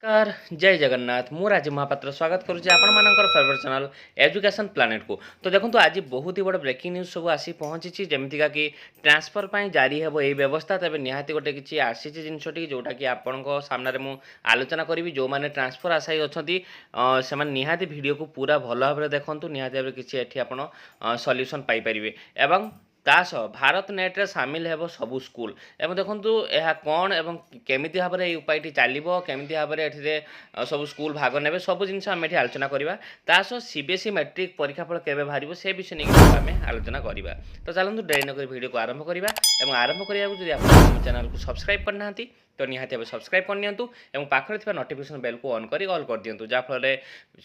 Car जय जगन्नाथ मु राजीव महापात्र स्वागत करुच्ची आपण मानकर फेवरेट चैनल एजुकेशन प्लानेट को। तो देखो आज बहुत ही बड़ ब्रेकिंग न्यूज सब आसी पहुंची जमीका कि ट्रांसफर पर जारी हे यही व्यवस्था तेज निहाती गोटे किसी आसी जिनटी जोटा कि आपण सामने मु आलोचना करी जो मैंने ट्रांसफर आशायी अच्छा से निहाती वीडियो को पूरा भल भाव में देखूँ निहाती भाव किसी एटी आप सल्यूशन पाइपर एवं तासह भारत नेट्रे सामिल हेब सबू स्कूल एवं देखु यह कौन एवं केमी भाव में उपायटी चलो केमी भाव में ये सब स्कूल भाग ने सब जिन आम ये आलोचना करवा तासह सीबीएसई मैट्रिक परीक्षाफल केवे बाहर से विषय नहीं आम आलोचना करवा। तो चलते डेरी नक वीडियो को आरंभ करवा और आरंभ करने आप चैनल को सब्सक्राइब करना तो निहाती भाव सब्सक्राइब करनी पाखे नोटिफिकेशन बेल को ऑन कर ऑल कर दिंतु जहाँफल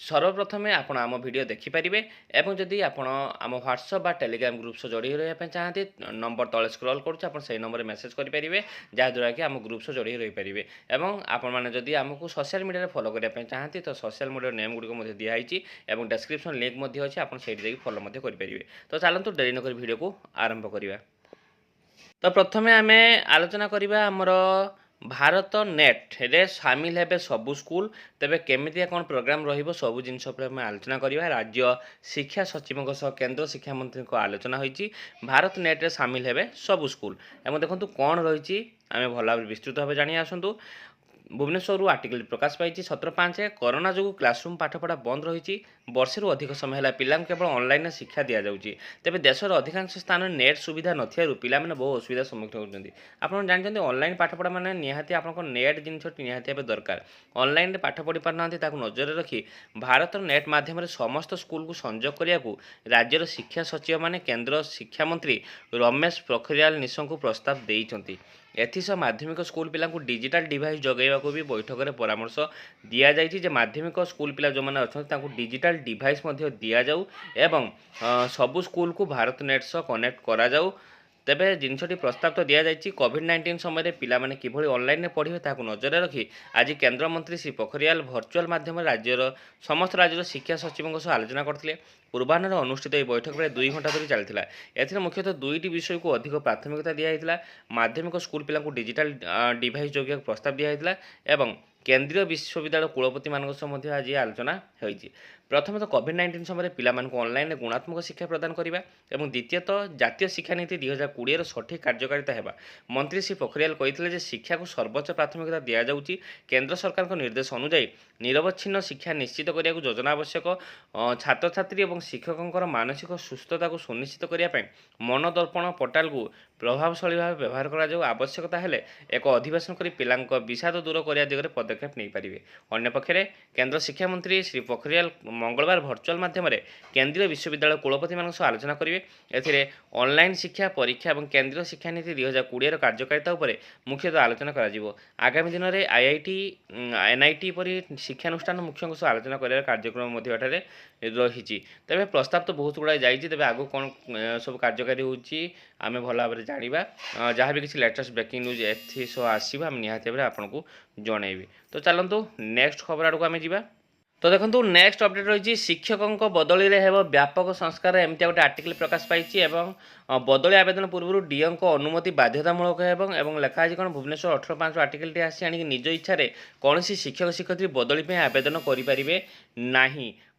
सर्वप्रथम आपण आम वीडियो देखिपारे और जदि आपण आम व्हाट्सअप टेलीग्राम ग्रुप से जोड़ी रही चाहते नंबर तले स्क्रॉल कर नंबर मेसेज करेंगे जहाँद्वारा कि आम ग्रुप से जोड़ी रही पारे और आपड़ी आमको सोशल मीडिया फॉलो करने चाहते तो सोशल मीडिया नेम गुड़िक दिखाई और डिस्क्रिप्शन लिंक अच्छी आप फॉलो करेंगे। तो चलते डेरी नक वीडियो को आरंभ करवा। तो प्रथमे आम आलोचना करवा आमर भारत नेट रे सामिल हेबे सबू स्कूल तेबे केमितिया कौन प्रोग्राम रहिबो सबू जिनस पर आलोचना करवा। राज्य शिक्षा सचिवों सह केंद्र शिक्षा मंत्री आलोचना होईची भारत नेट रे सामिल हेबे सबू स्कूल एवं देखंतु कौन रही आम भल विस्तृत भाव जानी आसतु। भुवनेश्वर आर्टिकल प्रकाश पाई 17/5 कोरोना जो क्लासरूम पाठपढ़ा बंद रही वर्षे अधिक समय है पिला केवल ऑनलाइन शिक्षा दि जाऊँगी तेज देशर अधिकांश स्थान नेट सुविधा नथियारू पिला माने बहुत असुविधा सम्मुखीन होती। आप जानते ऑनलाइन पाठपढ़ा माने निहाती आप नेट जिन निहाती दरकार ऑनलाइन पाठ पढ़ी पारना नजर रखी भारत नेट माध्यम समस्त स्कूल को संजोग करने को राज्यर शिक्षा सचिव माने केंद्र शिक्षा मंत्री रमेश पोखरियाल निशंक को प्रस्ताव देइछंती। एथिसह माध्यमिक स्कूल पिला डिजिटल डिवाइस जगैवा को भी बैठक में परामर्श दि जाए माध्यमिक स्कूल पिला जो मैंने अच्छा डिजिटल डिवाइस दि जाऊ एवं सबू स्कूल को भारत नेट सह कनेक्ट करा जाऊ। तेबे जिनटी प्रस्ताव तो दि जाए कोविड-19 समय पिलाने किभली ऑनलाइन पढ़े ताकू नजर रखी आज केंद्र मंत्री श्री पोखरियाल भर्चुआल माध्यम राज्यर समस्त राज्यर शिक्षा सचिवों सह आलोचना करते। पूर्वाह्न अनुष्ठित यह बैठक में 2 घंटा धरी चलता। एथिरे मुख्यतः दुईटी विषय को अधिक प्राथमिकता दिया माध्यमिक स्कूल पिला डिजिटल डिवाइस जोगिया प्रस्ताव दिया एवं केंद्रीय विश्वविद्यालय कुलपति मान आज आलोचना होती। प्रथम तो कोविड-19 समय पिला ऑनलाइन गुणात्मक शिक्षा प्रदान करने और द्वितीयतः जातीय शिक्षा नीति 2020 सठिक कार्यकारिता है। मंत्री श्री पोखरियाल कहते शिक्षा को सर्वोच्च प्राथमिकता दि जाऊँगी केंद्र सरकार निर्देश अनुଯାयी निरवच्छिन्न शिक्षा निश्चित करने को योजना आवश्यक छात्र छात्री और शिक्षकों मानसिक सुस्थता को सुनिश्चित करने मनोदर्पण पोर्टाल को प्रभावशाली भाव व्यवहार करा आवश्यकता है एक अधिवेशन कर पिला विषाद दूर करने दिगरे पदक्षेप नहीं पारे। अन्यपक्षे केंद्र शिक्षा मंत्री श्री पोखरियाल मंगलवार भर्चुआल माध्यम केंद्रीय विश्वविद्यालय कुलपति मान आलोचना करेंगे। एथिरे ऑनलाइन शिक्षा परीक्षा और केंद्रीय शिक्षा नीति 2020 कार्यकारिता उपर मुख्यतः आलोचना करा। आगामी दिन में आईआईटी एनआईटी परी शिक्षानुष्ठान मुख्यों सह आलोचना कर कार्यक्रम रही। तेज प्रस्ताव तो बहुत गुड़ा जाइए तेज आगू कौन सब कार्यकारी होमें भल भाव में जाना जहाँ भी किसी लेटेस्ट ब्रेकिंग न्यूज एसो आसो आम निहाती भाव आपको जनइबी। तो चलतु नेक्स्ट खबर आड़ को आम जा। तो देखो नेक्स्ट अपडेट रही शिक्षकों बदली में हेब व्यापक संस्कार एमती गोटे आर्टिकल प्रकाश पाई बदली आवेदन पूर्व डीओ अनुमति बाध्यतामूलक एवं लिखाई कौन भुवनेश्वर 18/5 आर्टिकल आसी आनी निज इच्छा कौन शिक्षक शिक्षयित्री बदली आवेदन करें ना।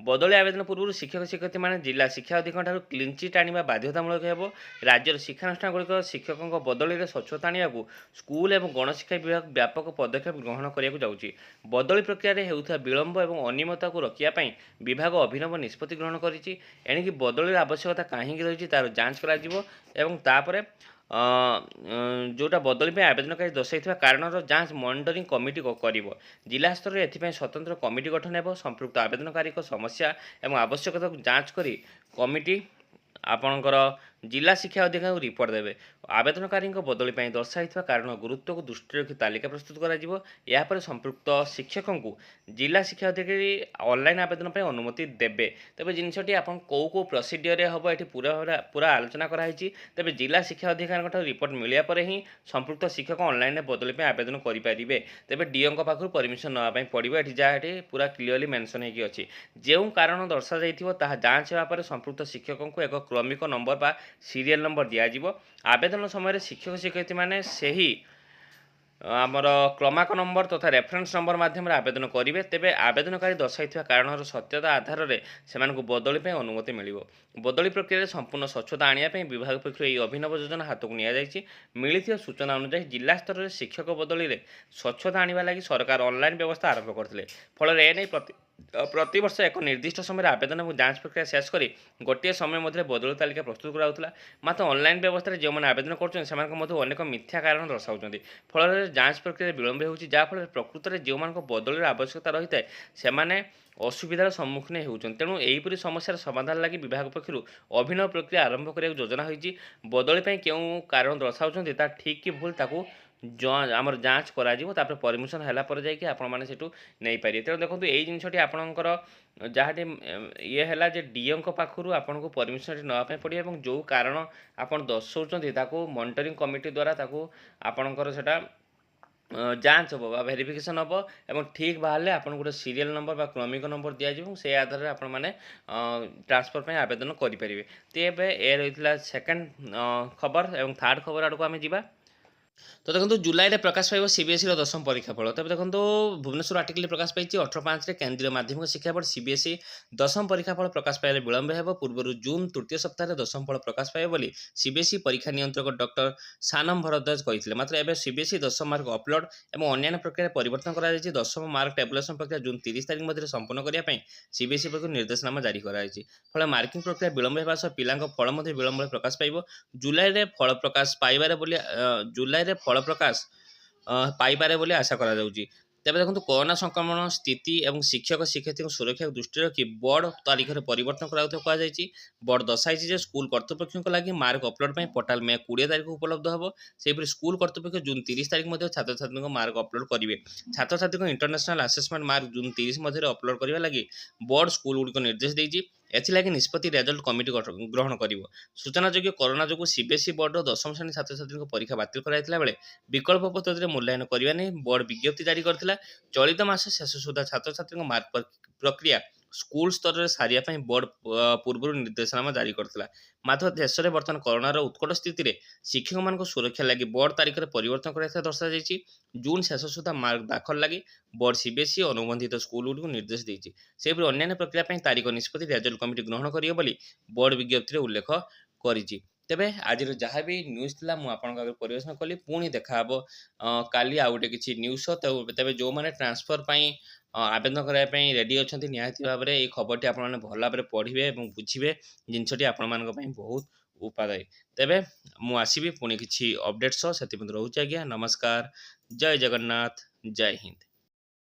बदली आवेदन पूर्व शिक्षक शिक्षयित्री मैंने जिला शिक्षा अधिकारी क्लीन चिट आने बाध्यतामूलक हो। राज्यर शिक्षानुष्ठान गुड़िक शिक्षकों बदली में स्वच्छता आने को स्कूल और गणशिक्षा विभाग व्यापक पदक्षेप ग्रहण करने जाऊँगी। बदली प्रक्रिया होता विलंब और अनियमितता को रखापी विभाग अभिनव निष्पत्ति ग्रहण करी बदली आवश्यकता कहीं रही तार जांच कर जोटा बदली आवेदनकारी दर्शाई कारण जांच मॉनिटरिंग कमिटी कर जिला स्तर में स्वतंत्र कमिटी गठन हो संपृक्त आवेदनकारी समस्या और आवश्यकता को जांच करी कमिटी आपणकर जिला शिक्षा अधिकारी रिपोर्ट देवे। आवेदनकारी बदली दर्शाई कारण गुरुत्व को दृष्टि रखी तालिका प्रस्तुत कर संपृक्त शिक्षकों को जिला शिक्षा अधिकारी ऑनलाइन आवेदन पर अनुमति देवे। तेज जिनटी आप कौ प्रोसीडियर हम ये पूरा पूरा आलोचना कराई तेज जिला शिक्षा अधिकारी रिपोर्ट मिलिया पर ही संपृक्त शिक्षक ऑनलाइन बदली आवेदन करेंगे। तेज डीओ पाखु परमिशन नापी पड़ो ये जहाँ पूरा क्लीयरली मेंशन होगी जो कारण दर्शा जा जांच होगापर संपृक्त शिक्षकों को एक क्रमिक नंबर बा सीरियल नंबर दिज्व। आवेदन समय शिक्षक शिक्षयित्री मैंने ଆମର କ୍ରମାଙ୍କ ନମ୍ବର ତଥା ରେଫରେନ୍ସ ନମ୍ବର ମାଧ୍ୟମରେ ଆବେଦନ କରିବେ। ତେବେ ଆବେଦନକାରୀ ଦର୍ଶାଇଥିବା କାରଣର ସତ୍ୟତା ଆଧାରରେ ସେମାନଙ୍କୁ ବଦଳି ପାଇଁ ଅନୁମତି ମିଳିବ। ବଦଳି ପ୍ରକ୍ରିୟାରେ ସମ୍ପୂର୍ଣ୍ଣ ସ୍ୱଚ୍ଛତା ଆଣିବା ପାଇଁ ବିଭାଗ ପକ୍ଷରୁ ଏହି ଅଭିନବ ଯୋଜନା ହାତକୁ ନିଆଯାଇଛି। ମିଳିଥିବା ସୂଚନା ଅନୁଯାୟୀ ଜିଲ୍ଲା ସ୍ତରରେ ଶିକ୍ଷକ ବଦଳିରେ ସ୍ୱଚ୍ଛତା ଆଣିବା ଲାଗି ସରକାର ଅନଲାଇନ୍ ବ୍ୟବସ୍ଥା ଆରମ୍ଭ କରିଥିଲେ। ଫଳରେ ଏନେଇ ପ୍ରତିବର୍ଷ ଏକ ନିର୍ଦ୍ଦିଷ୍ଟ ସମୟରେ ଆବେଦନ ଏବଂ ଯାଞ୍ଚ ପ୍ରକ୍ରିୟା ଶେଷ କରି ଗୋଟିଏ ସମୟ ମଧ୍ୟରେ ବଦଳି ତାଲିକା ପ୍ରସ୍ତୁତ କରାଯାଉଥିଲା। ମାତ୍ର ଅନଲାଇନ୍ ବ୍ୟବସ୍ଥାରେ ଯେଉଁମାନେ ଆବେଦନ କରୁଛନ୍ତି ସେମାନଙ୍କ ମଧ୍ୟରୁ ଅନେକ ମିଥ୍ୟା କାରଣ ଦର୍ଶାଉଛନ୍ତି। ଫଳରେ ଯାଞ୍ଚ ପ୍ରକ୍ରିୟାରେ ବିଳମ୍ବ ହେଉଛି, ଯାହାଫଳରେ ପ୍ରକୃତରେ ଯେଉଁମାନଙ୍କ ବଦଳିର ଆବଶ୍ୟକତା ରହିଥାଏ ସେମାନେ ଅସୁବିଧାର ସମ୍ମୁଖୀନ ହେଉଛନ୍ତି। ତେଣୁ ଏହିପରି ସମସ୍ୟାର ସମାଧାନ ଲାଗି ବିଭାଗ ପକ୍ଷରୁ ଅଭିନବ ପ୍ରକ୍ରିୟା ଆରମ୍ଭ କରିବାକୁ ଯୋଜନା ହୋଇଛି। ବଦଳି ପାଇଁ କେଉଁ କାରଣ ଦର୍ଶାଉଛନ୍ତି ତାହା ଠିକ୍ କି ଭୁଲ ତାକୁ ଆମର ଯାଞ୍ଚ କରାଯିବ। ତାପରେ ପରମିଶନ ହେଲା ପରେ ଯାଇକି ଆପଣମାନେ ସେଠୁ ନେଇପାରିବେ। ତେଣୁ ଦେଖନ୍ତୁ ଏଇ ଜିନିଷଟି ଆପଣଙ୍କର ଯାହାଟି ଇଏ ହେଲା ଯେ ଡିଓଙ୍କ ପାଖରୁ ଆପଣଙ୍କୁ ପରମିଶନଟି ନେବା ପାଇଁ ପଡ଼ିବ ଏବଂ ଯେଉଁ କାରଣ ଆପଣ ଦର୍ଶାଉଛନ୍ତି ତାକୁ ମନିଟରିଂ କମିଟି ଦ୍ୱାରା ତାକୁ ଆପଣଙ୍କର ସେଟା ଯାଞ୍ଚ ହେବ ବା ଭେରିଫିକେସନ୍ ହେବ ଏବଂ ଠିକ୍ ବାହାରିଲେ ଆପଣଙ୍କୁ ଗୋଟେ ସିରିଏଲ୍ ନମ୍ବର ବା କ୍ରମିକ ନମ୍ବର ଦିଆଯିବ ଏବଂ ସେହି ଆଧାରରେ ଆପଣମାନେ ଟ୍ରାନ୍ସଫର୍ ପାଇଁ ଆବେଦନ କରିପାରିବେ। ତ ଏବେ ଏ ରହିଥିଲା ସେକେଣ୍ଡ ଖବର ଏବଂ ଥାର୍ଡ଼ ଖବର ଆଡ଼କୁ ଆମେ ଯିବା। ତ ଦେଖନ୍ତୁ ଜୁଲାଇରେ ପ୍ରକାଶ ପାଇବ ସିବିଏସ୍ଇର ଦଶମ ପରୀକ୍ଷା ଫଳ। ତେବେ ଦେଖନ୍ତୁ ଭୁବନେଶ୍ୱର ଆର୍ଟିକଲ ପ୍ରକାଶ ପାଇଛି 18/5ରେ କେନ୍ଦ୍ରୀୟ ମାଧ୍ୟମିକ ଶିକ୍ଷା ବୋର୍ଡ ସିବିଏସ୍ଇ ଦଶମ ପରୀକ୍ଷା ଫଳ ପ୍ରକାଶ ପାଇବାରେ ବିଳମ୍ବ ହେବ। ପୂର୍ବରୁ ଜୁନ୍ ତୃତୀୟ ସପ୍ତାହରେ ଦଶମ ଫଳ ପ୍ରକାଶ ପାଇବ ବୋଲି ସିବିଏସ୍ଇ ପରୀକ୍ଷା ନିୟନ୍ତ୍ରକ ଡକ୍ଟର ସାନମ ଭରଦ୍ୱାଜ କହିଥିଲେ। ମାତ୍ର ଏବେ ସିବିଏସ୍ଇ ଦଶମ ମାର୍କ ଅପଲୋଡ୍ ଏବଂ ଅନ୍ୟାନ୍ୟ ପ୍ରକ୍ରିୟାରେ ପରିବର୍ତ୍ତନ କରାଯାଇଛି। ଦଶମ ମାର୍କ ଟେବୁଲେସନ୍ ପ୍ରକ୍ରିୟା ଜୁନ୍ 30 ତାରିଖ ମଧ୍ୟରେ ସମ୍ପୂର୍ଣ୍ଣ କରିବା ପାଇଁ ସିବିଏସ୍ଇ ପକ୍ଷରୁ ନିର୍ଦ୍ଦେଶନାମା ଜାରି କରାଯାଇଛି। ଫଳରେ ମାର୍କିଂ ପ୍ରକ୍ରିୟା ବିଳମ୍ବ ହେବା ସହ ପିଲାଙ୍କ ଫଳ ମଧ୍ୟ ବିଳମ୍ବରେ ପ୍ରକାଶ ପାଇବ। ଜୁଲାଇରେ ଫଳ ପ୍ରକାଶ ପାଇପାରେ ବୋଲି ଆଶା କରାଯାଉଛି। ତେବେ ଦେଖନ୍ତୁ କରୋନା ସଂକ୍ରମଣ ସ୍ଥିତି ଏବଂ ଶିକ୍ଷକ ଶିକ୍ଷୟିତ୍ରୀଙ୍କ ସୁରକ୍ଷାକୁ ଦୃଷ୍ଟିରେ ରଖି ବୋର୍ଡ ତାରିଖରେ ପରିବର୍ତ୍ତନ କରାଯାଉଥିବା କୁହାଯାଇଛି। ବୋର୍ଡ ଦର୍ଶାଇଛି ଯେ ସ୍କୁଲ କର୍ତ୍ତୃପକ୍ଷଙ୍କ ଲାଗି ମାର୍କ ଅପଲୋଡ ପାଇଁ ପୋର୍ଟାଲ ମେ 20 ତାରିଖ ଉପଲବ୍ଧ ହେବ। ସେହିପରି ସ୍କୁଲ କର୍ତ୍ତୃପକ୍ଷ ଜୁନ୍ 30 ତାରିଖ ମଧ୍ୟ ଛାତ୍ରଛାତ୍ରୀଙ୍କ ମାର୍କ ଅପଲୋଡ କରିବେ। ଛାତ୍ରଛାତ୍ରୀଙ୍କ ଇଣ୍ଟରନ୍ୟାସନାଲ ଆସେସମେଣ୍ଟ ମାର୍କ ଜୁନ୍ 30 ମଧ୍ୟରେ ଅପଲୋଡ କରିବା ଲାଗି ବୋର୍ଡ ସ୍କୁଲଗୁଡ଼ିକୁ ନିର୍ଦ୍ଦେଶ ଦେଇଛି। ଏଥିଲାଗି ନିଷ୍ପତ୍ତି ରେଜଲ୍ଟ କମିଟି ଗ୍ରହଣ କରିବ। ସୂଚନାଯୋଗ୍ୟ କରୋନା ଯୋଗୁଁ ସିବିଏସ୍ଇ ବୋର୍ଡର ଦଶମ ଶ୍ରେଣୀ ଛାତ୍ରଛାତ୍ରୀଙ୍କ ପରୀକ୍ଷା ବାତିଲ କରାଯାଇଥିଲା ବେଳେ ବିକଳ୍ପ ପଦ୍ଧତିରେ ମୂଲ୍ୟାୟନ କରିବା ନେଇ ବୋର୍ଡ ବିଜ୍ଞପ୍ତି ଜାରି କରିଥିଲା। ଚଳିତ ମାସ ଶେଷ ସୁଦ୍ଧା ଛାତ୍ରଛାତ୍ରୀଙ୍କ ମାର୍କ ପ୍ରକ୍ରିୟା ସ୍କୁଲ ସ୍ତରରେ ସାରିବା ପାଇଁ ବୋର୍ଡ ପୂର୍ବରୁ ନିର୍ଦ୍ଦେଶନାମା ଜାରି କରିଥିଲା। ମାତ୍ର ଦେଶରେ ବର୍ତ୍ତମାନ କରୋନାର ଉତ୍କଟ ସ୍ଥିତିରେ ଶିକ୍ଷକମାନଙ୍କ ସୁରକ୍ଷା ଲାଗି ବୋର୍ଡ ତାରିଖରେ ପରିବର୍ତ୍ତନ କରାଯାଇଥିବା ଦର୍ଶାଯାଇଛି। ଜୁନ୍ ଶେଷ ସୁଦ୍ଧା ମାର୍କ ଦାଖଲ ଲାଗି ବୋର୍ଡ ସିବିଏସ୍ଇ ଅନୁବନ୍ଧିତ ସ୍କୁଲଗୁଡ଼ିକୁ ନିର୍ଦ୍ଦେଶ ଦେଇଛି। ସେହିପରି ଅନ୍ୟାନ୍ୟ ପ୍ରକ୍ରିୟା ପାଇଁ ତାରିଖ ନିଷ୍ପତ୍ତି ରେଜଲ୍ଟ କମିଟି ଗ୍ରହଣ କରିବ ବୋଲି ବୋର୍ଡ ବିଜ୍ଞପ୍ତିରେ ଉଲ୍ଲେଖ କରିଛି। ତେବେ ଆଜିର ଯାହା ବି ନ୍ୟୁଜ୍ ଥିଲା ମୁଁ ଆପଣଙ୍କ ଆଗରେ ପରିବେଷଣ କଲି। ପୁଣି ଦେଖାହେବ କାଲି ଆଉ ଗୋଟେ କିଛି ନ୍ୟୁଜ୍ ସହ। ତେବେ ଯେଉଁମାନେ ଟ୍ରାନ୍ସଫର୍ ପାଇଁ ଆବେଦନ କରିବା ପାଇଁ ରେଡ଼ି ଅଛନ୍ତି ନିହାତି ଭାବରେ ଏହି ଖବରଟି ଆପଣମାନେ ଭଲ ଭାବରେ ପଢ଼ିବେ ଏବଂ ବୁଝିବେ। ଜିନିଷଟି ଆପଣମାନଙ୍କ ପାଇଁ ବହୁତ ଉପାଦାୟୀ। ତେବେ ମୁଁ ଆସିବି ପୁଣି କିଛି ଅପଡ଼େଟ୍ ସହ। ସେଥିପାଇଁ ରହୁଛି ଆଜ୍ଞା, ନମସ୍କାର, ଜୟ ଜଗନ୍ନାଥ, ଜୟ ହିନ୍ଦ।